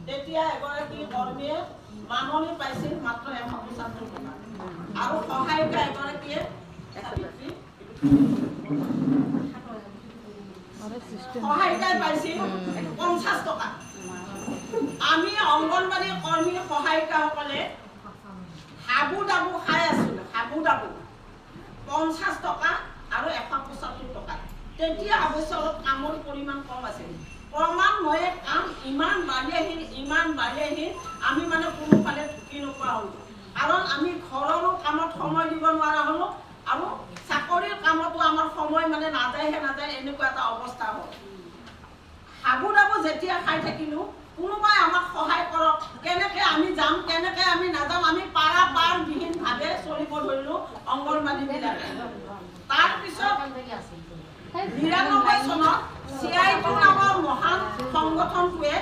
তেতিয়া এগৰাকী কৰ্মীয়ে মাননি পাইছিল মাত্ৰ 175 টকা আৰু সহায়িকা এগৰাকীয়ে সহায়িকাই পাইছিল 50 টকা। আমি অংগনবাড়ী কৰ্মী সহায়িকাসকলে হাবু ডাবু খাই আছিলোঁ, হাবু ডাবু 50 টকা আৰু 175 টকা। তেতিয়া অৱশ্যে অলপ কামৰ পৰিমাণ কম আছিল। ক্ৰমান্বয়ে কাম ইমান বাঢ়ি আহিল আমি মানে কোনোফালে ঢুকি নোপোৱা হ'লোঁ। কাৰণ আমি ঘৰৰো কামত সময় দিব নোৱাৰা হ'লোঁ আৰু চাকৰিৰ কামতো আমাৰ সময় মানে নাযায় এনেকুৱা এটা অৱস্থা হ'ল। হাবু ডাবু যেতিয়া খাই থাকিলোঁ, কোনোবাই আমাক সহায় কৰক, কেনেকৈ আমি যাম, কেনেকৈ আমি নাযাম, আমি পাৰাপাৰবিহীনভাৱে চলিব ধৰিলোঁ অংগনবাড়ীবিলাকে। তাৰপিছত ৯৯ চনত CIT নামৰ মহান সংগঠনটোৱে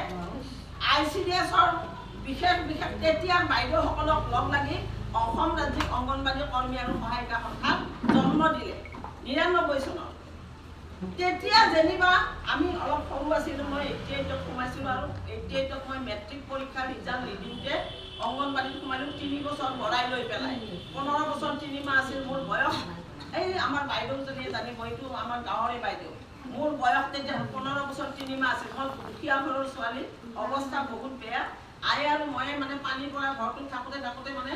ICDSৰ বিশেষ তেতিয়াৰ বাইদেউসকলক লগ লাগি অসম ৰাজ্যিক অংগনবাড়ী কৰ্মী আৰু সহায়িকা সন্থাক জন্ম দিলে ৯৯ চনত। তেতিয়া যেনিবা আমি অলপ সৰু আছিলোঁ, মই 88ত সোমাইছিলোঁ আৰু 88ত মই মেট্ৰিক পৰীক্ষাৰ ৰিজাল্ট নিদিওঁতে অংগনবাড়ীত সোমালোঁ 3 বছৰ বঢ়াই লৈ পেলাই। 15 বছৰ 3 মাহ আছিল মোৰ বয়স। এই আমাৰ বাইদেউজনীয়ে জানিব, এইটো আমাৰ গাঁৱৰে বাইদেউ। মোৰ বয়স তেতিয়া 15 বছৰ 3 মাহ আছিল। মই দুখীয়া ঘৰৰ ছোৱালী, অৱস্থা বহুত বেয়া। আই আৰু মই মানে পানীৰ পৰা ঘৰটোত থাকোঁতে মানে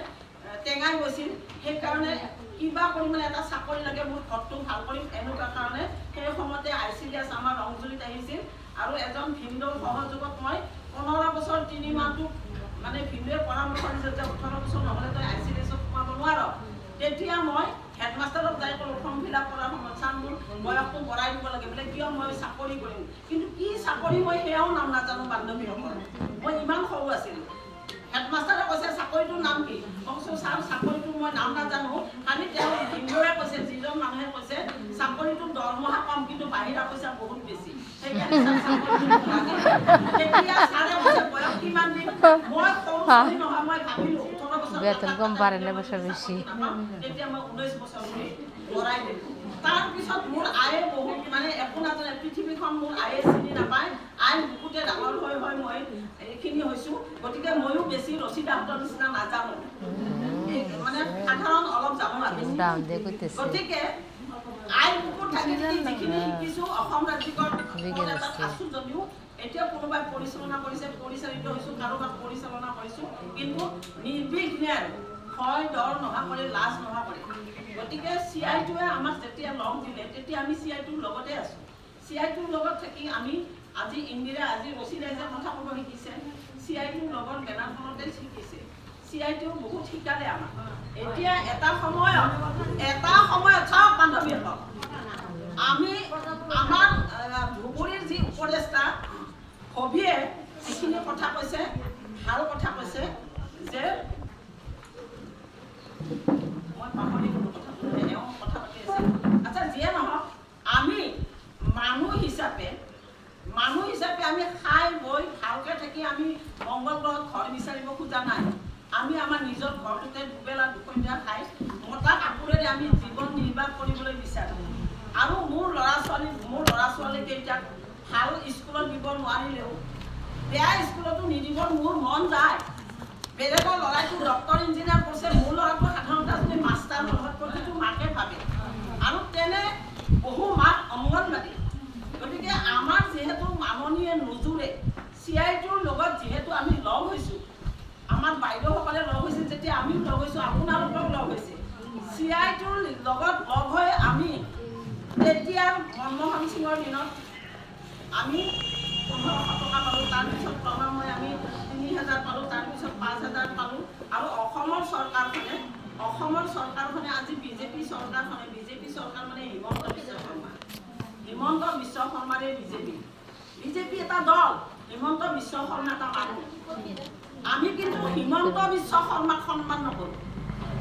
টেঙাই গৈছিল। সেইকাৰণে কিবা কৰি মানে এটা চাকৰি লাগে, মোৰ ঘৰটো ভাল কৰিম, এনেকুৱা কাৰণে সেই সময়তে ICDS আমাৰ ৰংজুলিত আহিছিল আৰু এজন ভিনদেউৰ সহযোগত মই 15 বছৰ 3 মাহটো মানে ভিনদেউৰ পৰামৰ্শ দিছিল যে 18 বছৰ নহ'লে তই ICDSত সোমাব নোৱাৰ। তেতিয়া মই হেডমাষ্টাৰক যাই ক'লোঁ, ফৰ্ম ফিল আপ কৰাৰ সময়ত চাম মোৰ বয়সটো বঢ়াই দিব লাগে বোলে, কিয় মই চাকৰি কৰিম। কিন্তু কি চাকৰি মই সেয়াও নাম নাজানো বান্ধৱীসকল, মই ইমান সৰু আছিলোঁ। হেডমাষ্টাৰে কৈছে চাকৰিটোৰ নাম কি? মই কৈছোঁ ছাৰ চাকৰিটো মই নাম নাজানো, খালি তেওঁ ভিনদেউৰে কৈছে, যিজন মানুহে কৈছে চাকৰিটোৰ দৰমহা কম কিন্তু বাহিৰা পইচা বহুত বেছি, সেইকাৰণে চাকৰিটো লাগে। তেতিয়া ছাৰে কৈছে বয়স কিমান দিন? মই সৰু ছোৱালী নহয়, মই ভাবিলোঁ 18 বছৰ বেতন কম পাৰে না বছৰ বেশি। তেতিয়া মই 19 বছৰ বঢ়াই দিলোঁ। তাৰপিছত মোৰ আয়ে বহুত মানে একো নাজানে, পৃথিৱীখন মোৰ আয়ে চিনি নাপায়। আই বুকুতে ডাঙৰ হৈ মই এইখিনি হৈছোঁ। গতিকে ময়ো বেছি ৰচিদাহঁতৰ নিচিনা নাজানো, মানে সাধাৰণ অলপ জানো আৰু। গতিকে আই বুকুত থাকি যিখিনি শিকিছোঁ অসম ৰাজ্যিকৰ আছোঁ যদিও এতিয়া কোনোবাই পৰিচালনা কৰিছে, পৰিচালিত হৈছোঁ, কাৰোবাক পৰিচালনা কৰিছোঁ, কিন্তু নিৰ্বিঘ্নে আৰু ভয় ডৰ নোহোৱাকৈ, লাজ নোহোৱাকৈ। গতিকে CITয়ে আমাক যেতিয়া লগ দিলে তেতিয়া আমি CITৰ লগতে আছোঁ। CITৰ লগত থাকি আমি আজি ইন্দিৰা, আজি ৰচিদাই যে কথা ক'ব শিকিছে, CITৰ লগত বেনাৰখনতে শিকিছে। CITয়েও বহুত শিকালে আমাক। এতিয়া এটা সময়ত চাওক বান্ধৱীসকল, আমি আমাৰ ধুবুৰীৰ যি উপদেষ্টা হবিয়ে যিখিনি কথা কৈছে, ভাল কথা কৈছে যে মই পাহৰি গ'লোঁ কথাটো, এওঁ কথা পাতি আছে। আচ্ছা, যিয়ে নহওক, আমি মানুহ হিচাপে আমি খাই বৈ ভালকৈ থাকি আমি মংগল গ্ৰহত ঘৰ বিচাৰিব খোজা নাই। আমি আমাৰ নিজৰ ঘৰটোতে দুবেলা দুপৰীয়া খাই মতা কাপোৰেৰে আমি জীৱন নিৰ্বাহ কৰিবলৈ বিচাৰোঁ। আৰু মোৰ ল'ৰা ছোৱালীকেইটাক ভাল স্কুলত দিব নোৱাৰিলেও বেয়া স্কুলতো নিদিব মোৰ মন যায়। বেলেগৰ ল'ৰাটো ডক্টৰ ইঞ্জিনিয়াৰ কৰিছে, মোৰ ল'ৰাটো সাধাৰণতে যদি মাষ্টাৰ নহয়, প্ৰতিটো মাকে ভাবে। আৰু তেনে বহু মাক অংগনবাদী। গতিকে আমাৰ যিহেতু মাননীয়ে নোজোৰে, CITৰ লগত যিহেতু আমি লগ হৈছোঁ, আমাৰ বাইদেউসকলে লগ হৈছিল, যেতিয়া আমিও লগ হৈছোঁ, আপোনালোকক লগ হৈছে। CITৰ লগত লগ হৈ আমি তেতিয়া মনমোহন সিঙৰ দিনত আমি 1500 টকা পালোঁ, তাৰপিছত ক্ৰমান্বয়ে আমি 3000 পালোঁ, তাৰপিছত 5000 পালোঁ। আৰু অসমৰ চৰকাৰখনে আজি বিজেপি চৰকাৰ মানে হিমন্ত বিশ্ব শৰ্মাৰে বিজেপি এটা দল, হিমন্ত বিশ্ব শৰ্মা এটা মানুহ। আমি কিন্তু হিমন্ত বিশ্ব শৰ্মাক সন্মান নকৰোঁ,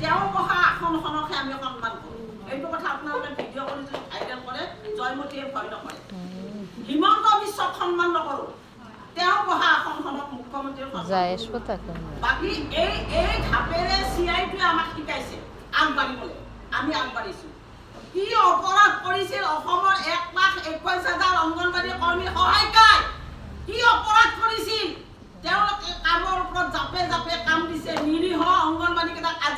তেওঁ বহা আসনখনকহে আমি সন্মান কৰোঁ। এইটো কথা আপোনালোকে ভিডিঅ' কৰি যদি ভাইৰেল কৰে, জয়মতীয়ে ভয় নকৰে। হিমন্ত বিশ্বক সন্মান নকৰোঁ, তেওঁ বহা আসনখনক মুখ্যমন্ত্ৰীৰ বাকী এই ধাপেৰে CITয়ে আমাক শিকাইছে আগবাঢ়িবলৈ, আমি আগবাঢ়িছোঁ। কি অপৰাধ কৰিছিল অসমৰ 1,21,000 অংগনবাড়ী কৰ্মী সহায়িকাই? কি অপৰাধ কৰিছিল?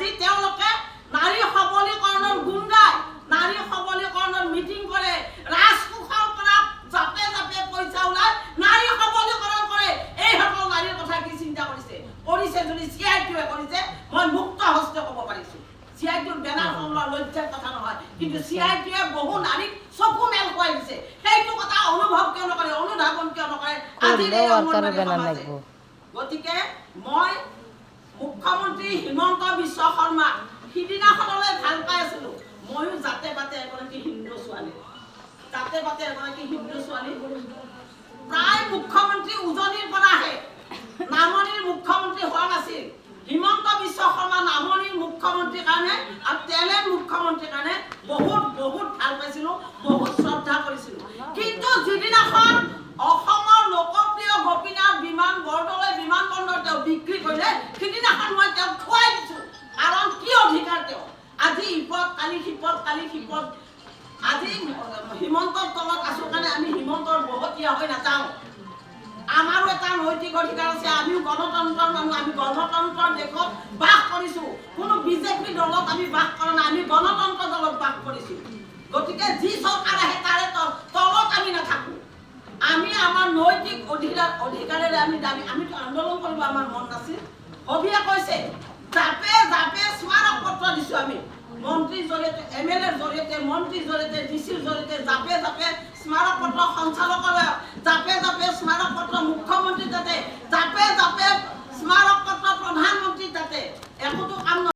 আজি তেওঁলোকে নাৰী সবলীকৰণৰ গুণ গায়, নাৰী সবলীকৰণৰ মিটিং কৰে, ৰাজকোষৰ পৰা জাপে জাপে পইচা ওলাই নাৰী সবলীকৰণ কৰে। এইসকল নাৰীৰ কথা কি চিন্তা কৰিছে? কৰিছে যদি CITয়ে কৰিছে, মই মুক্ত হস্তে ক'ব পাৰিছোঁ। CITৰ বেনাৰ সংগ্ৰহ লজ্জাৰ কথা নহয়, কিন্তু CITয়ে বহু নাৰীক চকু মেল খুৱাই দিছে। সেইটো কথা অনুভৱ কিয় নকৰে, অনুধাৱন কিয় নকৰে? আজি গতিকে মই মুখ্যমন্ত্ৰী হিমন্ত বিশ্ব শৰ্মা সিদিনাখনলৈ ভাল পাই আছিলো। ময়ো জাতে পাতে এগৰাকী হিন্দু ছোৱালী, জাতে পাতে এগৰাকী হিন্দু ছোৱালী। প্ৰায় মুখ্যমন্ত্ৰী উজনিৰ পৰা আহে, নামনিৰ মুখ্যমন্ত্ৰী হোৱা নাছিল। হিমন্ত বিশ্ব শৰ্মা নামনিৰ মুখ্যমন্ত্ৰীৰ কাৰণে আৰু তেলেৰ মুখ্যমন্ত্ৰীৰ কাৰণে বহুত ভাল পাইছিলো, বহুত শ্ৰদ্ধা কৰিছিলো। কিন্তু যিদিনাখন অসমৰ লোকপ্ৰিয় গোপীনাথ বৰদলৈ বিমানবন্দৰ তেওঁ বিক্ৰী কৰিলে, সিদিনাখন মই তেওঁক খুৱাই দিছো। কাৰণ কি অধিকাৰ তেওঁ? আজি ইপদ কালি সিপদ, কালি সিপদ। আজি হিমন্তৰ তলত আছো কাৰণে আমি হিমন্তৰ বহতীয়া হৈ নাযাওঁ। আমাৰো এটা নৈতিক অধিকাৰ আছে। আমিও গণতন্ত্ৰৰ মানুহ, আমি গণতন্ত্ৰৰ দেশত বাস কৰিছো। কোনো বিজেপি দলত আমি বাস কৰা নাই, আমি গণতন্ত্ৰ দলত বাস কৰিছো। গতিকে যি চৰকাৰ আহে তাৰে তলত আমি নাথাকো। আমি আমাৰ নৈতিক অধিকাৰেৰে আমিতো আন্দোলন কৰিব আমাৰ মন নাছিল। হবিয়ে কৈছে জাপে জাপে স্মাৰক পত্ৰ দিছো আমি, মন্ত্ৰীৰ জৰিয়তে, MLAৰ জৰিয়তে, মন্ত্ৰীৰ জৰিয়তে, DCৰ জৰিয়তে জাপে জাপে স্মাৰক পত্ৰ সঞ্চালকালয়, জাপে জাপে স্মাৰক পত্ৰ মুখ্যমন্ত্ৰী, যাতে জাপে জাপে স্মাৰক পত্ৰ